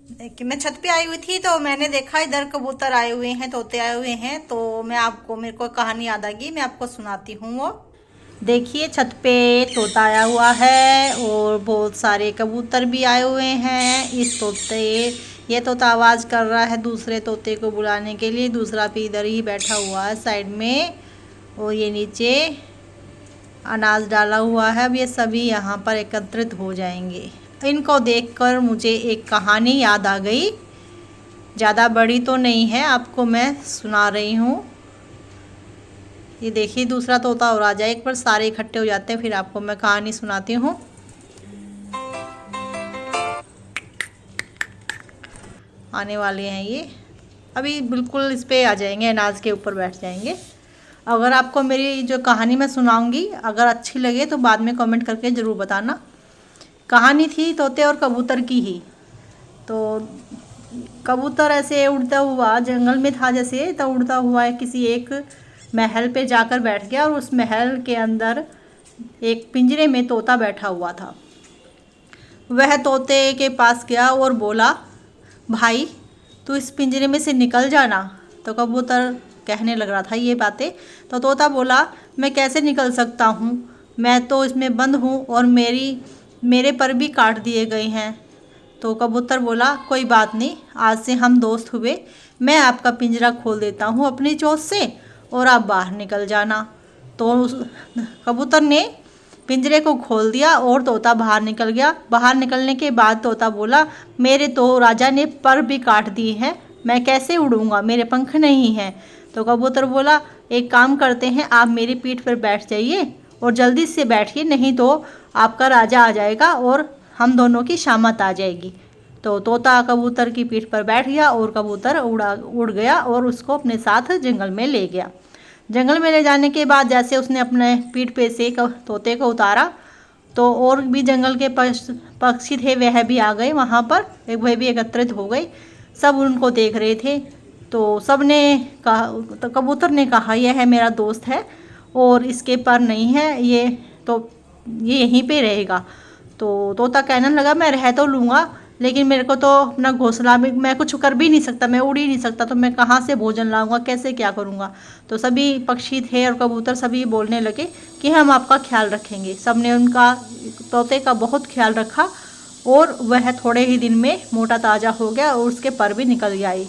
देखिए, मैं छत पे आई हुई थी तो मैंने देखा इधर कबूतर आए हुए हैं, तोते आए हुए हैं। तो मेरे को कहानी याद आ गई, मैं आपको सुनाती हूँ वो। देखिए, छत पे तोता आया हुआ है और बहुत सारे कबूतर भी आए हुए हैं। ये तोता आवाज़ कर रहा है दूसरे तोते को बुलाने के लिए। दूसरा भी इधर ही बैठा हुआ है साइड में, और ये नीचे अनाज डाला हुआ है। अब ये सभी यहाँ पर एकत्रित हो जाएंगे। इनको देखकर मुझे एक कहानी याद आ गई। ज़्यादा बड़ी तो नहीं है, आपको मैं सुना रही हूँ। ये देखिए, दूसरा तोता और आ जाए एक बार, सारे इकट्ठे हो जाते हैं। फिर आपको मैं कहानी सुनाती हूँ। आने वाले हैं ये, अभी बिल्कुल इस पे आ जाएंगे, अनाज के ऊपर बैठ जाएंगे। अगर आपको मेरी जो कहानी मैं सुनाऊंगी अगर अच्छी लगे तो बाद में कमेंट करके ज़रूर बताना। कहानी थी तोते और कबूतर की ही। तो कबूतर ऐसे उड़ता हुआ जंगल में था जैसे, तो उड़ता हुआ किसी एक महल पे जाकर बैठ गया, और उस महल के अंदर एक पिंजरे में तोता बैठा हुआ था। वह तोते के पास गया और बोला, भाई तू इस पिंजरे में से निकल जाना। तो कबूतर कहने लग रहा था ये बातें। तो तोता बोला, मैं कैसे निकल सकता हूँ, मैं तो इसमें बंद हूँ और मेरे पर भी काट दिए गए हैं। तो कबूतर बोला, कोई बात नहीं, आज से हम दोस्त हुए। मैं आपका पिंजरा खोल देता हूँ अपनी चोंच से और आप बाहर निकल जाना। तो उस कबूतर ने पिंजरे को खोल दिया और तोता बाहर निकल गया। बाहर निकलने के बाद तोता बोला, मेरे तो राजा ने पर भी काट दिए हैं, मैं कैसे उड़ूंगा, मेरे पंख नहीं हैं। तो कबूतर बोला, एक काम करते हैं, आप मेरी पीठ पर बैठ जाइए और जल्दी से बैठिए, नहीं तो आपका राजा आ जाएगा और हम दोनों की शामत आ जाएगी। तो तोता कबूतर की पीठ पर बैठ गया और कबूतर उड़ गया और उसको अपने साथ जंगल में ले गया। जंगल में ले जाने के बाद जैसे उसने अपने पीठ पे से तोते को उतारा, तो और भी जंगल के पक्षी थे वह भी आ गए वहाँ पर, वह भी एकत्रित हो गए। सब उनको देख रहे थे। तो सब ने कहा, तो कबूतर ने कहा, यह है मेरा दोस्त है और इसके पर नहीं है, ये यहीं पे रहेगा। तो तोता कहने लगा, मैं रह तो लूँगा, लेकिन मेरे को तो अपना घोंसला में मैं कुछ कर भी नहीं सकता, मैं उड़ ही नहीं सकता, तो मैं कहाँ से भोजन लाऊंगा, कैसे क्या करूँगा। तो सभी पक्षी थे और कबूतर सभी बोलने लगे कि हम आपका ख्याल रखेंगे। सब ने उनका तोते का बहुत ख्याल रखा और वह थोड़े ही दिन में मोटा ताज़ा हो गया और उसके पर भी निकल आई,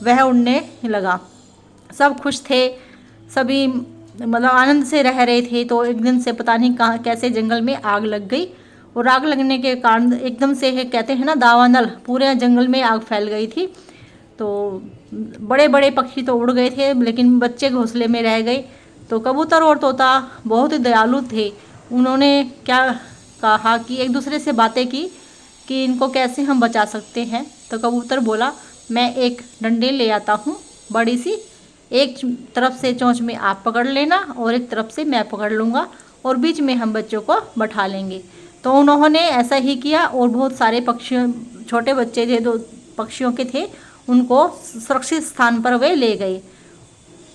वह उड़ने लगा। सब खुश थे, सभी मतलब आनंद से रह रहे थे। तो एक दिन से पता नहीं कहाँ कैसे जंगल में आग लग गई, और आग लगने के कारण एकदम से कहते हैं ना दावानल, पूरे जंगल में आग फैल गई थी। तो बड़े बड़े पक्षी तो उड़ गए थे, लेकिन बच्चे घोंसले में रह गए। तो कबूतर और तोता बहुत ही दयालु थे। उन्होंने क्या कहा कि एक दूसरे से बातें की कि इनको कैसे हम बचा सकते हैं। तो कबूतर बोला, मैं एक डंडे ले आता हूँ बड़ी सी, एक तरफ से चोंच में आप पकड़ लेना और एक तरफ से मैं पकड़ लूँगा, और बीच में हम बच्चों को बैठा लेंगे। तो उन्होंने ऐसा ही किया और बहुत सारे पक्षियों, छोटे बच्चे थे दो पक्षियों के थे, उनको सुरक्षित स्थान पर वे ले गए।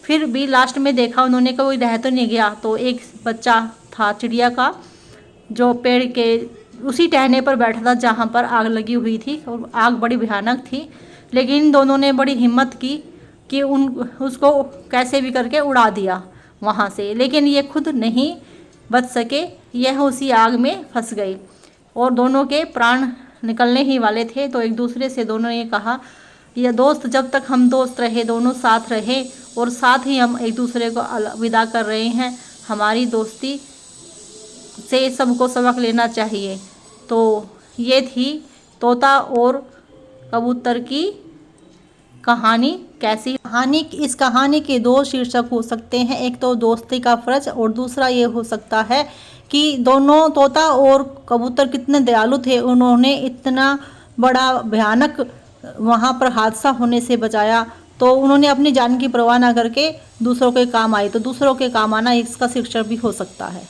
फिर भी लास्ट में देखा उन्होंने कोई रह तो नहीं गया। तो एक बच्चा था चिड़िया का, जो पेड़ के उसी टहने पर बैठा था जहाँ पर आग लगी हुई थी, और आग बड़ी भयानक थी। लेकिन इन दोनों ने बड़ी हिम्मत की कि उसको कैसे भी करके उड़ा दिया वहाँ से, लेकिन ये खुद नहीं बच सके, यह उसी आग में फंस गई और दोनों के प्राण निकलने ही वाले थे। तो एक दूसरे से दोनों ने कहा, यह दोस्त, जब तक हम दोस्त रहे, दोनों साथ रहे और साथ ही हम एक दूसरे को विदा कर रहे हैं, हमारी दोस्ती से सबको सबक लेना चाहिए। तो ये थी तोता और कबूतर की कहानी। कैसी कहानी, इस कहानी के दो शीर्षक हो सकते हैं, एक तो दोस्ती का फर्ज और दूसरा ये हो सकता है कि दोनों तोता और कबूतर कितने दयालु थे, उन्होंने इतना बड़ा भयानक वहाँ पर हादसा होने से बचाया। तो उन्होंने अपनी जान की परवाह ना करके दूसरों के काम आए, तो दूसरों के काम आना इसका शीर्षक भी हो सकता है।